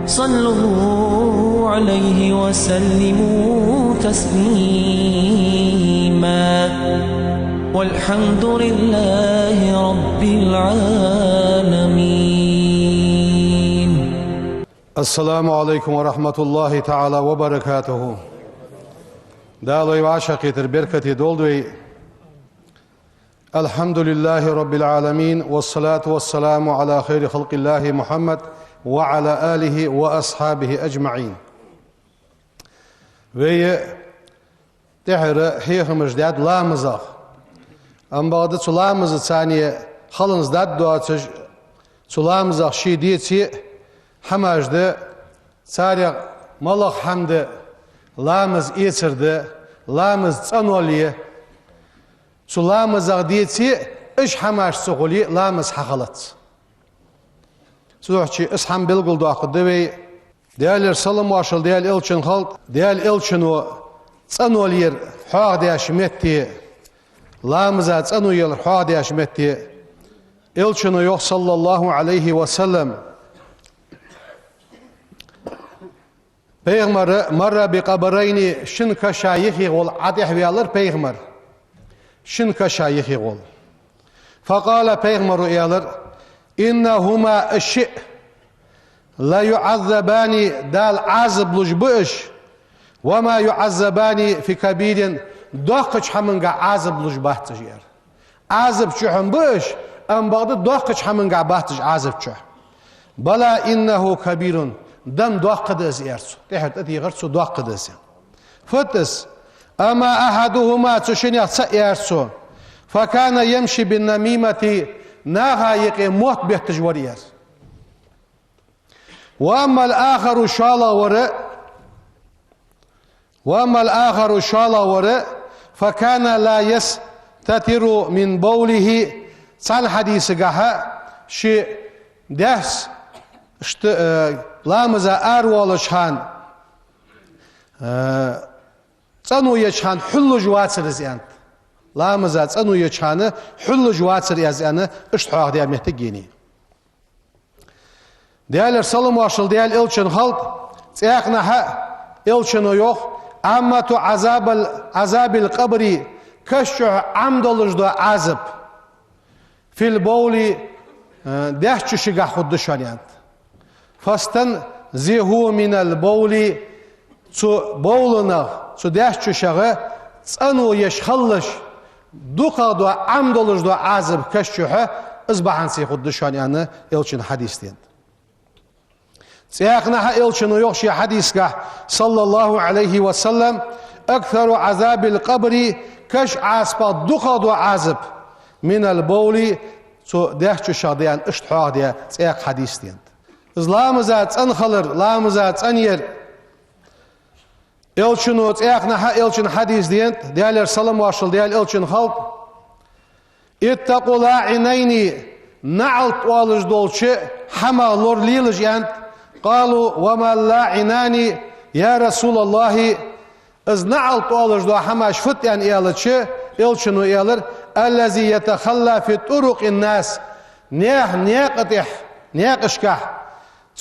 صلوا عليه وسلموا تسليما والحمد لله رب العالمين. السلام عليكم ورحمة الله تعالى وبركاته. دالوي وعشقي تربركتي دولدوي. الحمد لله رب العالمين والصلاة والسلام على خير خلق الله محمد وعلى آله وأصحابه أجمعين. وي تحر حيخ مجداد لامزاق أم بعد سلامز ثانية خلنز داد دواتش سلامزاق شيديتي حماجد ساريق ملق حمد لامز إيترد لامز تنولي سلامزاق ديتي إش حماج سقولي لامز حقلت سوحشي اسحم بلغل داخل دوي ديال سلم واشل ديال إلشن خلق ديال إلشن تنولير حاق دياش متي لامزا تنولير حاق دياش متي إلشن يوخ صلى الله عليه وسلم Peygamber marra bi qabrayni şinka şayixi gol adih viyalar peygamber şinka şayixi gol faqala peygamber uyalar innahuma eşi la yu'azzabani dal azab lujbuş ve ma yu'azzabani fi kabirin doqç hamınga azab lujbahtı yer azab çuhum buş am bağda doqç hamınga bahtı azab çuh bala innahu kabirun دم دوقدس يرسو تحت أتي غرسو دوقدس فتس أما أحدهما تشني يرسو فكان يمشي بالنميمة ناها يقي موت بيحتجور ير وأما الآخر شال وراء فكان لا يستتر من بوله صال حديث قها شي دهس لامزا أروال شان تنو يشان حل جواتر زيان لامزا تنو يشان حل جواتر يزيان اشتحاق ديال محتاجيني ديال سلم واشل ديال إلشن خلق تيقنا إلشن يوخ أما تو عذاب القبر كشع عمد لجدو عذب في البول دهش شقا خد شانيان فاستن زيهو من البول تو بولنا تو دهش شغه تنو يشخلش دوقا دو عمدولش دو عذب كشوها ازبحان سي خد شانيان إلشن حديث دين سياقنا إلشن يوخشي حديثك صلى الله عليه وسلم أكثر عذاب القبر كش عاسبا دوقا دو عذب من البول تو دهش شغديان اشتحاق ديا سياق حديث دين لامزات أنخلر لامزات أنير إلشنوت إحنا إلشن حديث ديال سلام واشل ديال إلشن خلق اتقوا لاعنين نعلت والج دولشي حما لور ليلج أنت قالوا وما لاعناني يا رسول الله إذ نعلت والج دو حما شفت يعني إيالتشي إلشنو إيالر الذي يتخلى في طرق الناس نيقشكح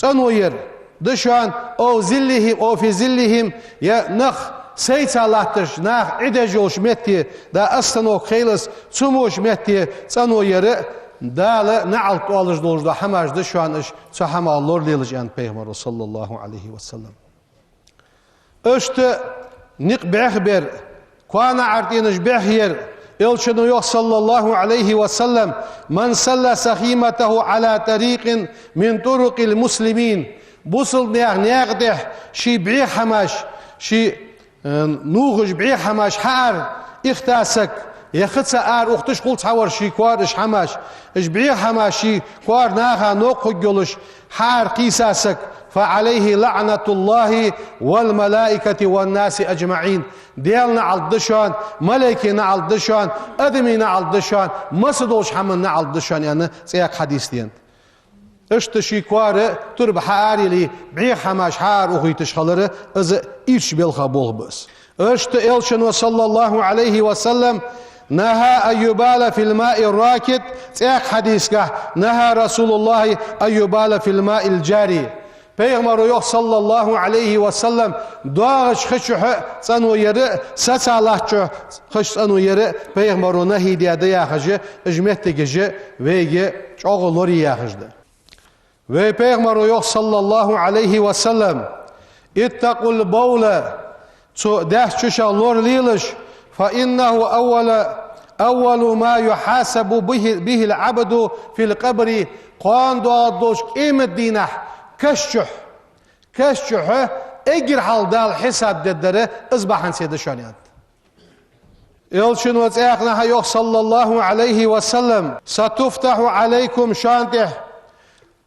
تنوير دشان او زلهم او في زلهم يا نخ سيتالاتش نخ عدجوش متي دا استنو خيلس تسموش متي تنوير دال نعل طولج دولج دا حماج دشان اش تحما الله ليلج ان پیغمبر صلى الله عليه وسلم اشت نق بخبر كوانا عرتينش بخير إلشنو يوخ صلى الله عليه وسلم من سلى سخيمته على طريق من طرق المسلمين بوصل نيغده شي بعير حماش شي نوغج بعير حماش حار اختاسك يختس آر اختش قلت حور شي كوارش حماش اش بعير حماش شي كوار ناغا نوق جولش حار قيساسك فعليه لعنة الله والملائكة والناس أجمعين ديالنا على الدشان ملائكة على الدشان أدمينا على الدشان مسدوش حملنا على الدشان يعني سياق حديث دين اشتشي كوارة ترب حاري لي بعير حماش حار وخي تشخلره از إيش بالخبوغ بس اشت إلشن صلى الله عليه وسلم نهى أن يبال في الماء الراكد تيك حديثك نهى رسول الله أن يبال في الماء الجاري Peygamber yok sallallahu aleyhi ve sellem doğaç xışığı sanu yeri saçalahçı xış sanu yeri Peygamber ona hidiyede yaxıcı icmettegici vege çoğulori yaxıcdı. Ve Peygamber yok sallallahu aleyhi ve sellem ittaqul bawla so dehçüşa lorliliş fa innehu awwalu ma yuhasabu bihi'l abdu fil qabri quando adoş imet dinah كشح اجر حال دال حساب ددره اصبحن سيد شانيات يلشن وتاخنا يوح صلى الله عليه وسلم ستفتح عليكم شانته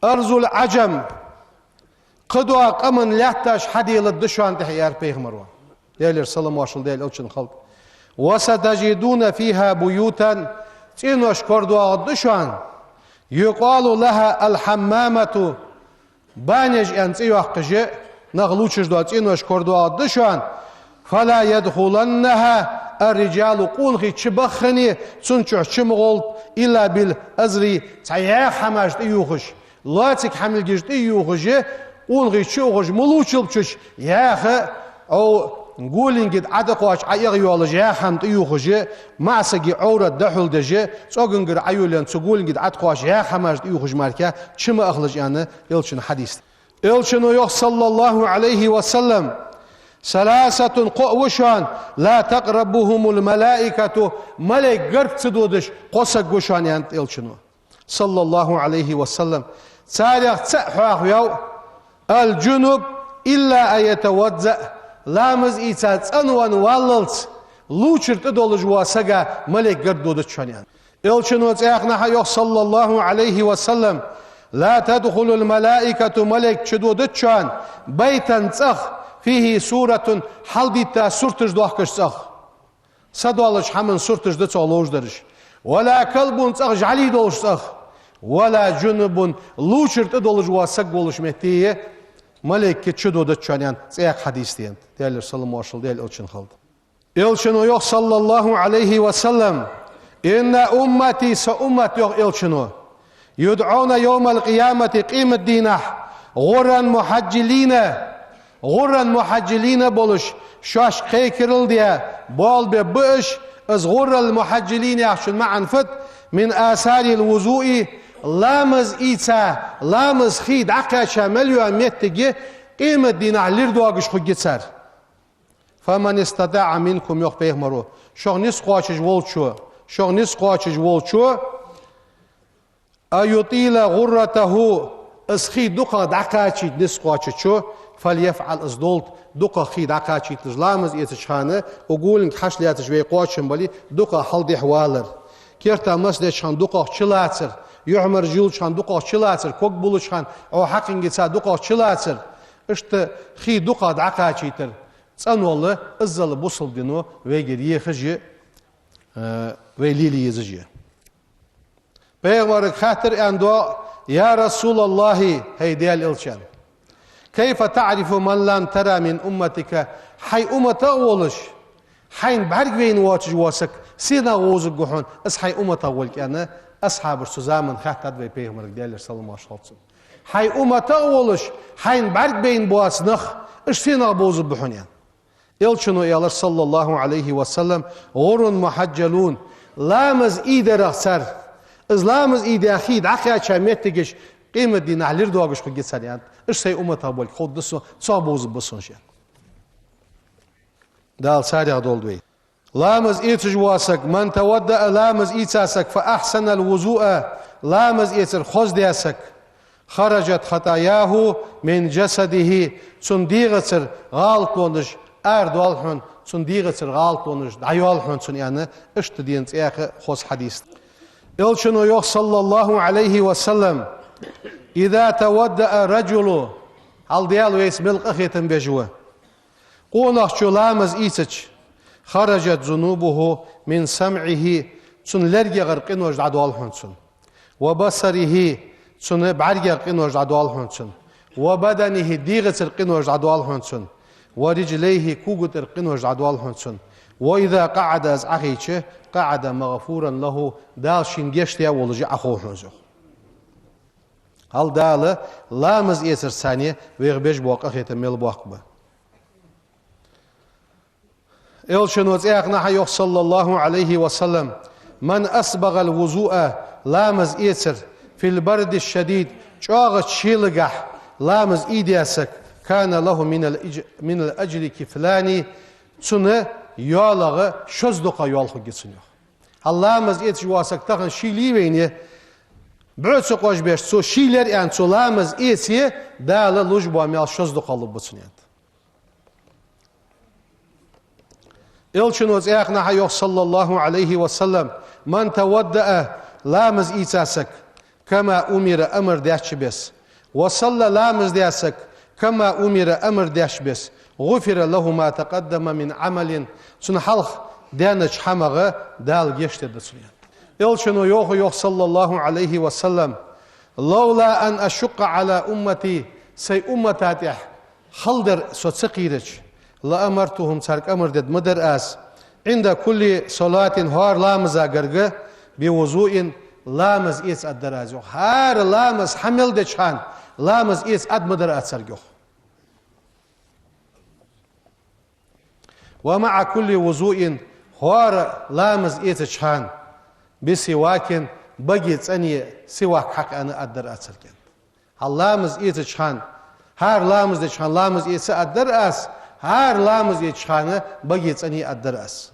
ارض العجم قدوا قمن لاتش حديل الدشانته يا بيغمر ديال سلام واشل ديال الشن خلق وستجدون فيها بيوتا تينوش كردوا الدشان يقال لها الحمامه بانج أنتيوه قجة نغلوشش دوات إنوش كردوات دشان فلا يدخلنها الرجال قولغي تشبخني تنشح تشمغول إلا بالأزري تايا حماش تيوخش لاتك حمل جيش تيوخش قولغي تشوخش ملوشل بشش ياخ أو نقولين قد عدقواش عيغ يولج يا حمد يوخجي معسكي عورة دحول دجي تسوغن قر عيولين تسوغولين قد عدقواش يا حماش يوخج ماركا چما أخلج يعني يلشن حديث يلشن يوخ صلى الله عليه وسلم ثلاثة قوشان لا تقربهم الملائكة ملك قرب تدودش قصق وشان يعني يلشن صلى الله عليه وسلم تاريخ تحواخ يو الجنوب إلا أن يتوزأ لامز إيتات أنوان واللت لوچر تدولج واسقا ملك قردود تشانيان إلشنوت إخنا حيوخ صلى الله عليه وسلم لا تدخل الملائكة ملك تشدود تشان بيتا تخ فيه سورة حلدتا سورتج دوحكش تخ سدولج حمن سورتج دتولوج درش ولا كلب تخ جعلي دولج تخ ولا جنب لوچر تدولج واسق بولش مهتيه ملك كتشدو دتشانيان سياق حديث ديان ديال سلام واشل ديال الشن خالد الشنو يوخ صلى الله عليه وسلم إن أمتي سأمت يوخ الشنو يدعون يوم القيامة قيمة دينه غرا محجلين بولش شاش قيكرل ديا بول ببئش از غر المحجلين يحشن معا فت من آثار الوضوء لامز إيتا لامز خيد عقا شامليو أميتجي قيمة دينا لردواغش خو جتسار فمن استطاع منكم يوخ بيغمرو شوغ نس قواشج والشو أيطيل غرته اسخي دقا دعقاشي نس قواشجو فليفعل ازدولت دقا خيد عقاشي تجلامز إيتشخانه وقولن حشلياتش بي قواشن بالي دقا حلدي حوالر كيرتا مسلي شان دقا چلاتر يعمر جيل شان دقا چلاتر كوك بولو شان او حقن جيتسا دقا چلاتر اشت خي دقا دعقاشي تر تسانوالله ازال بوصل دينو ويجر يخجي ويليلي يزجي بيغمرك خاطر اندو يا رسول الله هيديال الشان كيف تعرف من لم ترى من أمتك حي أمتا أولش حين بعرق بين واتش واسك سينا ووزق جحون اس حي أمتا أولك أنا أصحاب السزامن خاطر بي بيغمرك ديال صلى الله عليه وسلم حي أمتا أولش حين بعرق بين بواس نخ اش سينا بوزق بحون يعني يلشنو يالر صلى الله عليه وسلم غر محجلون لامز إيدي رخصر از لامز إيدي أخيد عقيا شاميتكش قيمة دي نعلير دواغش خو جيت سريان اش سي أمتا بولك خود دسو صابوز بسونش يعني دال ساريا دولدوي لامز إيتج واسك من تودأ لامز إيتاسك فأحسن الوضوء لامز إيتر خوز دياسك خرجت خطاياه من جسده صنديغتر غالط لونش أردوالحون صنديغتر غالط لونش دعيوالحون يعني اشت دينت إياخ خوز حديث إلشنو يوخ صلى الله عليه وسلم إذا تودأ رجل هل ديالو يسملق أخيتن بجوه قونخ لامز إيتج خرجت ذنوبه من سمعه تن لرجع غرقين وجد والحون تن وبصره تن بعرجع غرقين وجد والحون تن وبدنه ديغت غرقين وجد والحون تن ورجليه كوغت غرقين وجد والحون تن وإذا قعد از أخيشه قعد مغفورا له دال شنجشت يا ولجي أخوه هل دال لامز يسر ثانية ويغبش بوق أخيت ميل بوق با إلشنوز إيقنا يوخ صلى الله عليه وسلم من أسبغ الوضوء لامز يسر في البرد الشديد شاغت شيلقح لامز إيدياسك كان له من الأجل كفلاني تسنة يالغı şözdoqa yolğu geçsin yok. Allah'ımız et juvasak tağın şili veyni brötso qoşbeş so şiler en solamız eti dağlı lujba mel şözdoqalı bitsin yat. Elçinoz ayaqna yok sallallahu aleyhi ve sellem man tawadda lamız itasak kama umira amr dahçbes ve salla lamız diyasak kama umira amr dahçbes غفر له ما تقدم من عمل سن حلق دانش حمغه دال geçti suyan. Elçino yok sallallahu aleyhi ve sellem لولا أن أشق على أمتي سي أمتاتي خلدر سوتسقيرج لأمرتهم سارك أمر دد مدر أس عند كل صلاة هار لامز أجرجه بوضوء لامز إيس الدراجو هار لامز حمل دشان لامز إيس أد مدر أسرجو ومع كل وضوء هار لامز إيتشان بسواك بجيت أني سواك حق أنا أدر أسرجن اللامز إيتشان هار لامز دشان لامز إيس أدر أس هار لامز إيتشان بجيت أني أدر أس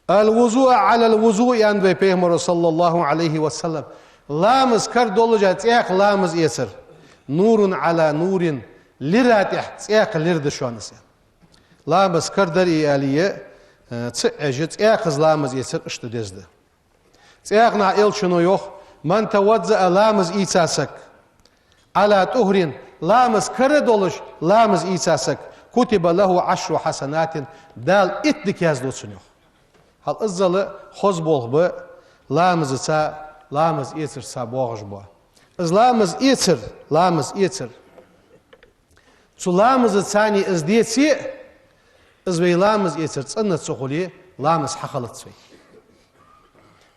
الوضوء على الوضوء عند بيغمبر صلى الله عليه وسلم لامز كردولجات إيق لامز إيسر نور على نور لراتح تسيق لرد شونس لامز كردر إيالية تسعجت إيقز لامز يسر اشتدزد تسيقنا إل شنو يوخ من توزع لامز إيساسك على طهرين لامز كردولش لامز إيساسك كتب له 10 حسنات دال اتدك يزدو سنوخ هل ازالي خوز بولغ بي لامز تا لامز إيسر سا بوغش بو از لامز إيسر سلامز ثاني از ديتي از بيلامز يتر تصنت سخولي لامز حخلت سوي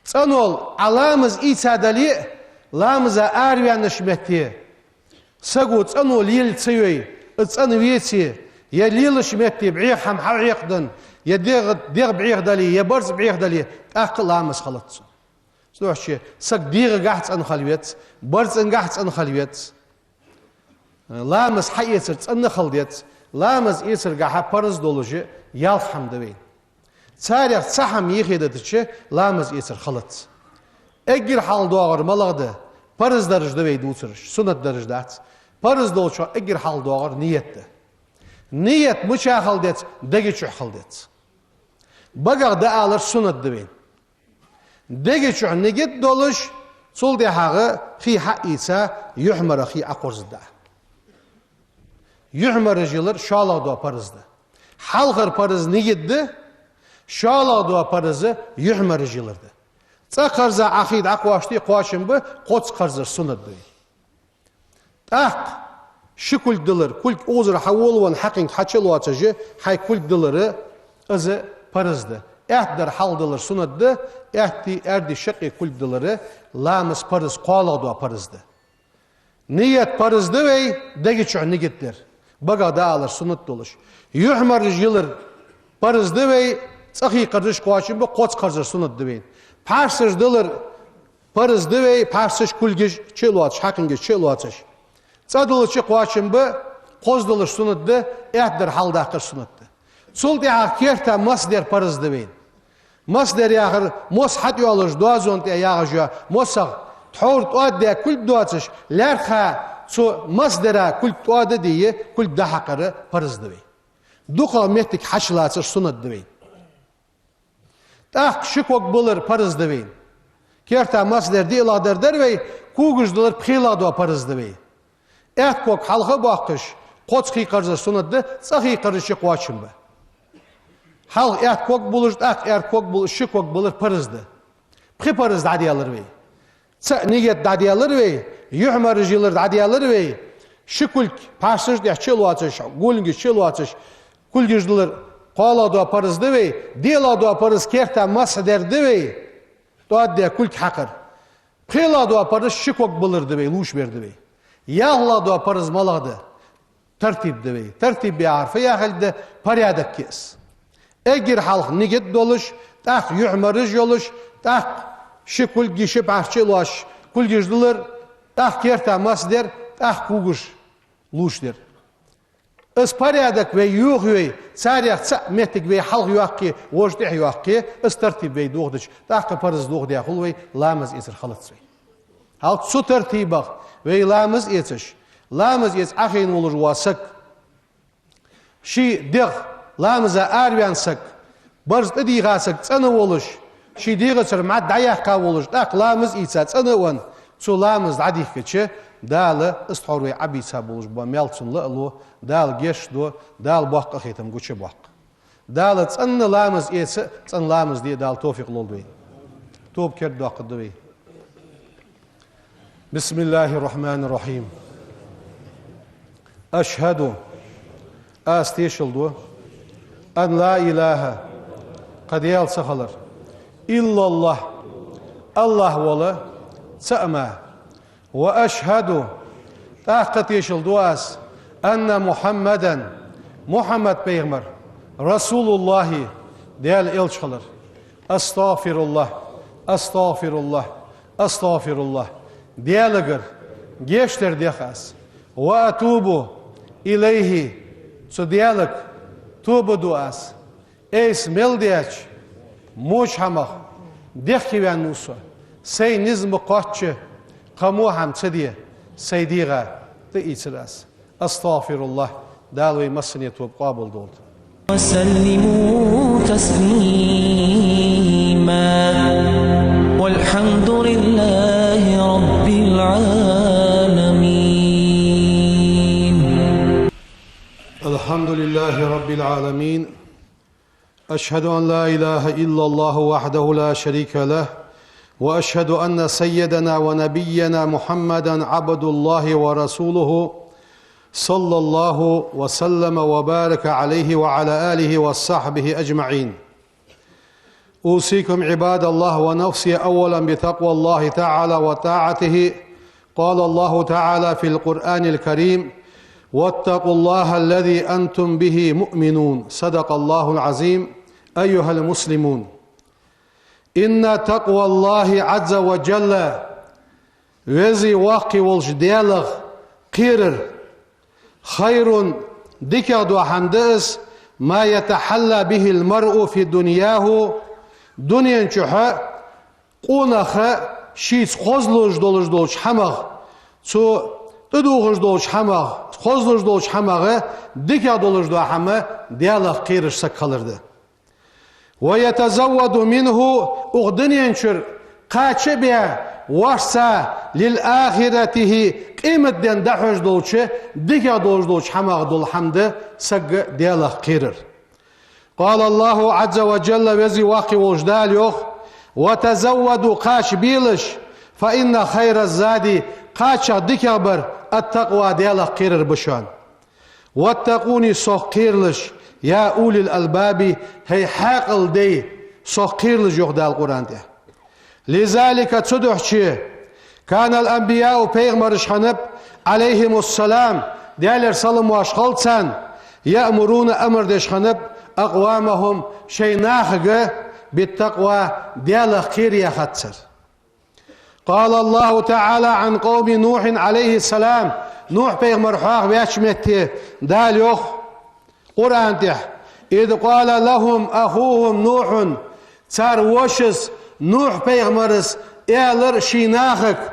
تصنول علامز ايتادلي لامز آروان نشمتي سقو تصنول يل تسوي تصنويتي يليل شمتي بعيق حم حريق دن يديغ بعيق دلي يبرز بعيق دلي اقل لامز خلت سو سوحشي سق ديغ قاحت ان خلويت برز ان قاحت ان خلويت لامز حيسر تصنع خلديت لامز يسر قاحة برز دولوجي يالحم دوين تاريخ تسحم يخيدتشي لامز يسر خلط اجر حال دوغر ملغده برز درج دوي دوترش سنت درج دات برز دولشو اجر حال دوغر نيت مشا خلديت دقيتشو خلديت بقر دقالر سنت دوين دقيتشو نجد دولش سول دي حاغة خي حق إيسا يحمر خي أقرز دا يحمر رجلر شالا دوا پرزده حلقر پرز نيجده شالا دوا پرزه يحمر رجلرده تقرزا عقيد عقواشتي قواشن به قدس قرزر سنت دوي تاق شكل دلر كل اوزر حولوان حقين حچل واتجه حي كل دلر از پرزده احدر حل دلر سنت ده احدي اردي شقي كل دلر لامس پرز قالا دوا پرزده نيت پرزده وي دگي چو نيگتler بقى دالر سنت دولش يحمر رجلر برز دوي صحي قرش قواشن بو قوت قرزر سنت دوين پارسش دلر برز دوي پارسش كلگش چلواتش حقنگش چلواتش صدلچ قواشن بو قوز دلر سنت ده احدر حال داقر سنت ده سول دي اكيرتا مصدر برز دوين مصدر ياخر مص حد يولش دوازونت ياغجا مصغ تحور تواد ده كل دواتش لرخا سو مصدره كل تواد دي كل دحقره برز دوي دوقا متك حشلاتر سنت دوي تاق شكوك بولر برز دوي كيرتا مصدر دي لا دردوي كوغج دولر بخيلا دو برز دوي اتكوك حلقه باقش قوتخي قرز سنت ده صحي قرش قواشم به حل اتكوك بولش تاق اتكوك بول شكوك بولر برز ده بخي برز داديالر وي نيت داديالر وي يحمر رجلر داديالر وي شكل پاسش ده چلواتش گولنگ چلواتش kul yüzlüler qala do parız devi, dela do parız kerta masa der devi, do adde kul haqır. Qila do parız şikok bulur devi, luş ver devi. Yağla do parız maladı. Tertib devi, tertib bir arfa ya halde paryadak kes. Eğer halk nigit doluş, tak yuhmarıj yoluş, tak şikul gişip ahçılaş, kul yüzlüler tak kerta masa der, tak kuguş luş der. Isparyadak ve yuh ve sarıyak metik ve halk yuakki vojdah yuakki tertib ve doğduş tak parız doğdu ya hul ve lamız esir halat ve halk su tertibak ve lamız etiş lamız es ahin olur vasak şi dig lamıza aryansak barz diğasak sana oluş şi diğasır ma dayak ka oluş tak lamız etsa sana on su lamız adik keçi dalı istihar ve abisa buluş bu melçunlu alo dal geçdo dal baqqa xitam guçi baq dal tsanna lamız etse tsan lamız diye dal tawfiq oldu top kerdo qadwi Bismillahirrahmanirrahim Eşhedü astişildu an la ilahe qadiyal sahalar illallah Allah wala sa'ma ve eşhedü taqat yeşildu as أن محمدا محمد پیغمبر رسول الله ديال إلشخلر أستغفر الله أستغفر الله أستغفر الله ديالغر جيشتر ديخاس وأتوب إليه سو ديالك توب دواس إيس ملدياج موش همخ ديخي وانوسو سي نزم قاتش قمو هم تديه سيديغا تئيسلاس أستغفر الله دالوي مسني توب قابل دول وسلموا تسليما والحمد لله رب العالمين الحمد لله رب العالمين أشهد أن لا إله إلا الله وحده لا شريك له وأشهد أن سيدنا ونبينا محمدا عبد الله ورسوله صلى الله وسلم وبارك عليه وعلى آله وصحبه أجمعين أوصيكم عباد الله ونفسي أولا بتقوى الله تعالى وطاعته قال الله تعالى في القرآن الكريم واتقوا الله الذي أنتم به مؤمنون صدق الله العظيم أيها المسلمون إن تقوى الله عز وجل وزي واقي والجديالغ قيرر خير دكادو حمدس ما يتحلى به المرء في دنياه دنيا شحا قونخ شيس خوزلوش دولش حمغ سو تدوغش دولش حمغ خوزلوش دولش حمغ دكادولش دو حمغ ديالغ قيرش سكالرده ويتزود منه اغدنيا شر قاتشبيا وارسا للآخرته قيمة دين دحوش دولشي ديكا دولش حماغ دول حمد سق دياله قيرر قال الله عز وجل وزي واقي وجدال يوخ وتزودوا قاش بيلش فإن خير الزاد قاشا ديكا بر التقوى دياله قيرر بشان واتقوني صح قيرلش يا أولي الألباب هي حاقل دي صح قيرلش يوخدال القرآن ده لذلك تدحشي كان الأنبياء بيغمر شحنب عليهم السلام ديالر صلم واشخلتان يأمرون أمر دشحنب أقوامهم شيء ناخق بالتقوى ديال خير يختصر قال الله تعالى عن قوم نوح عليه السلام نوح بيغمر حاق بيشمته دال يوخ قرآن تح إذ قال لهم أخوهم نوح تار وشس نوح بيغمرس إعلر شيناخك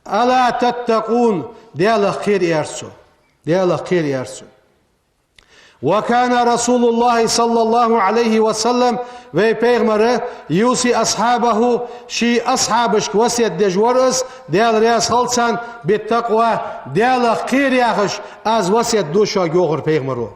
ألا تتقون ديال خير يرسو ديال خير يرسو وكان رسول الله صلى الله عليه وسلم في بيغمر يوصي أصحابه شي أصحابش وسيد دجورس ديال رياس خلصان بالتقوى ديال خير ياخش از وسيد دوشا يوغر بيغمرو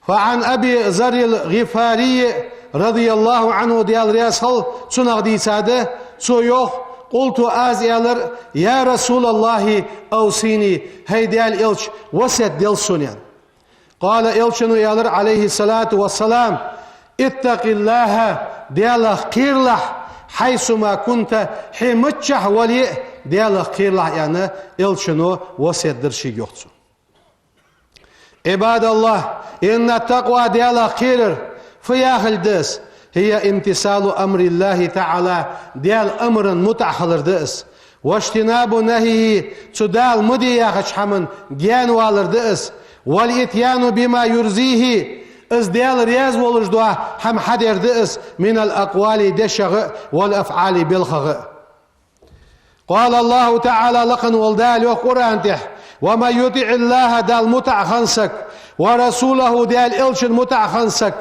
فعن أبي ذر الغفاري رضي الله عنه ديال رياس خل سنغ دي ساده سو يوخ قلت آزيالر يا رسول الله أوصيني هي ديال إلش وسيد ديال سنين قال إلشنو يالر عليه الصلاة والسلام اتق الله ديالله قيرلح حيثما كنت حمتشح ولي ديالله قيرلح يعني إلشنو وسيدر شي يوخسو عباد الله إن التقوى ديالله قيرر في آخر دس هي امتثال أمر الله تعالى ديال أمر متعخلر دس واجتناب نهيه تدال مدي ياخش حمن جيان والر دس والإتيان بما يرزيه از ديال رياز والجدوا هم حدر دس من الأقوال دشغ والأفعال بالخغ قال الله تعالى لقن والدال وقرآن تح وما يطع الله دال متع خنسك ورسوله ديال إلش المتع خنسك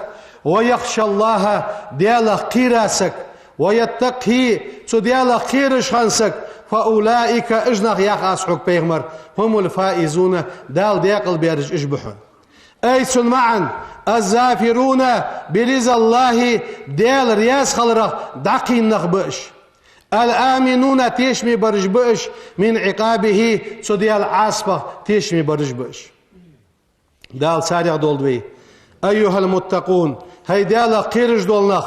ويخشى الله ديال قيراسك ويتقي ديال قيرش خنسك فأولئك اجنخ يخاسحك بيغمر هم الفائزون دال ديقل بيرج اشبحون أيس معا الزافرون برضا الله ديال رياس خلرق دقين نخبش الآمنون تيشمي برج بش من عقابه ديال عاصفة تيشمي برج بش دال سارع دولدوي أيها المتقون هاي ديال قيرج دولنخ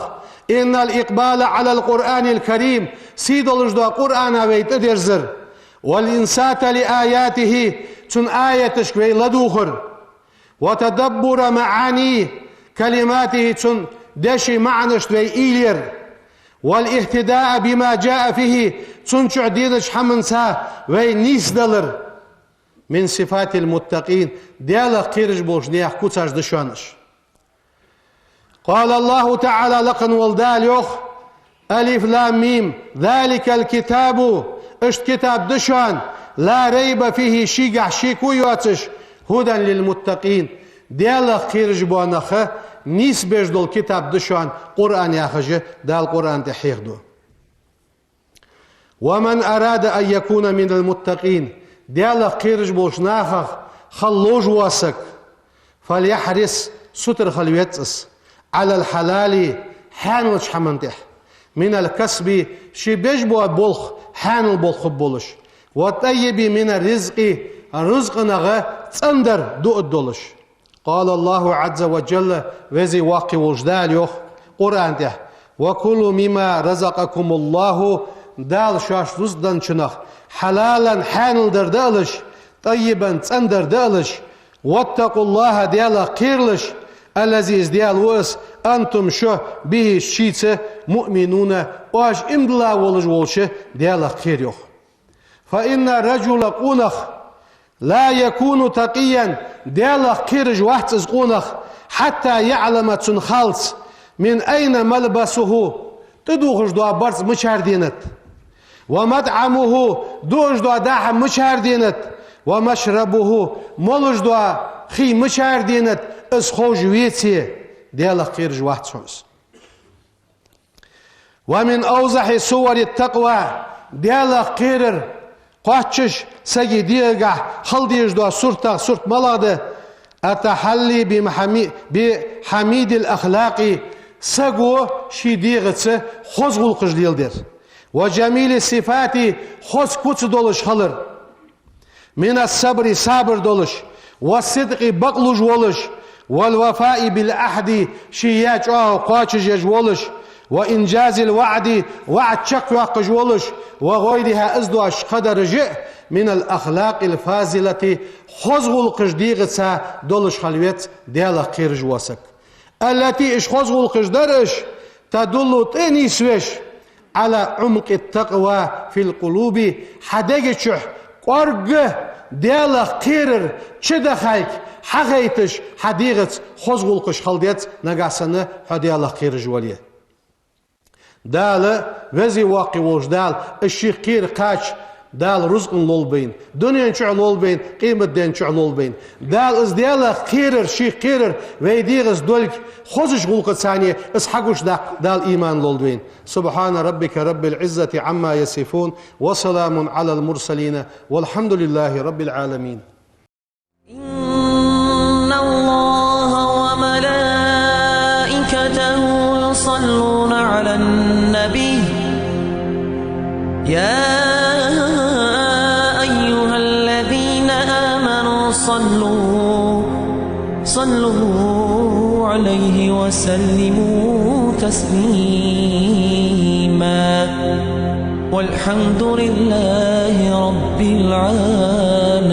إن الإقبال على القرآن الكريم سيد الجدوى قرآن بيت درزر والإنسات لآياته تن آية شكوي لدوخر وتدبر معاني كلماته تن دشي معنى شكوي إيلير والاهتداء بما جاء فيه تن شعدينش حمنسا وينيس دلر من صفات المتقين ديال قيرج بوش نيح كوتاش دشوانش قال الله تعالى لقن والدال يوخ ألف لام ميم ذلك الكتاب اشت كتاب دشان لا ريب فيه شيقع شيكو يواتش هدى للمتقين ديال خيرج بوانخ نيس بيجدو الكتاب دشان قرآن ياخج دال قرآن تحيخدو ومن أراد أن يكون من المتقين ديال خيرج بوش ناخخ خلوج واسك فليحرس ستر خلويتس على الحلال حانوش حمنتح من الكسب شي بيجبو بولخ حان البولخ بولش والطيب من الرزق الرزق نغا تندر دو الدولش قال الله عز وجل وزي واقي وجدال يوخ قرآن تح وكلوا مما رزقكم الله دال شاش رزدن چنخ حلالا حان الدر دالش طيبا تندر دالش واتقوا الله ديالا قيرلش الذي ازديال وس أنتم شو به الشيطة مؤمنون واش امدلا ولج ولش ديال خير يوخ فإن الرجل قونخ لا يكون تقيا ديال خير جوحت قونخ حتى يعلم تنخالص من أين ملبسه تدوخش دوا برز مشاردينت ومدعمه دوش دوا داح مشاردينت ومشربه مولج دوا خي مشاردينت اس خوش ويتي ديال خير جوحت شمس ومن أوضح صور التقوى ديال خير قاتش سجي ديغا خلديش دوا صورت ملاده التحلي بحميد الأخلاق سجو شي ديغتس خزغل قجديل دير وجميل الصفات خز كوت دولش خلر من الصبر صابر دولش والصدق بقلج ولش والوفاء بالعهد شياج قاتش يجولش وإنجاز الوعد وعد شق واقج ولش وغيرها أزدواش قدر جئ من الأخلاق الفاضلة خزغ القجديغتسا دولش خلويت ديال قيرج واسك التي إش خزغ القجدرش تدل تنسوش على عمق التقوى في القلوب حدقشح قرق ديال قيرر چدخايك حقيتش حديغت خزغ القش خلديت نقاسنا حديال قيرج وليه دال وزي واقي وجدال الشي قير قاش دال رزق لولبين دنيا نشع لولبين قيمة دين نشع لولبين دال از ديال قيرر شي قيرر ويديغز دولك خزش غلقة ثانية اسحقوش دال إيمان لولبين سبحان ربك رب العزة عما يصفون وسلام على المرسلين والحمد لله رب العالمين إن الله وملائكته يصلون على النبي يا أيها الذين آمنوا صلوا عليه وسلموا تسليما والحمد لله رب العالمين.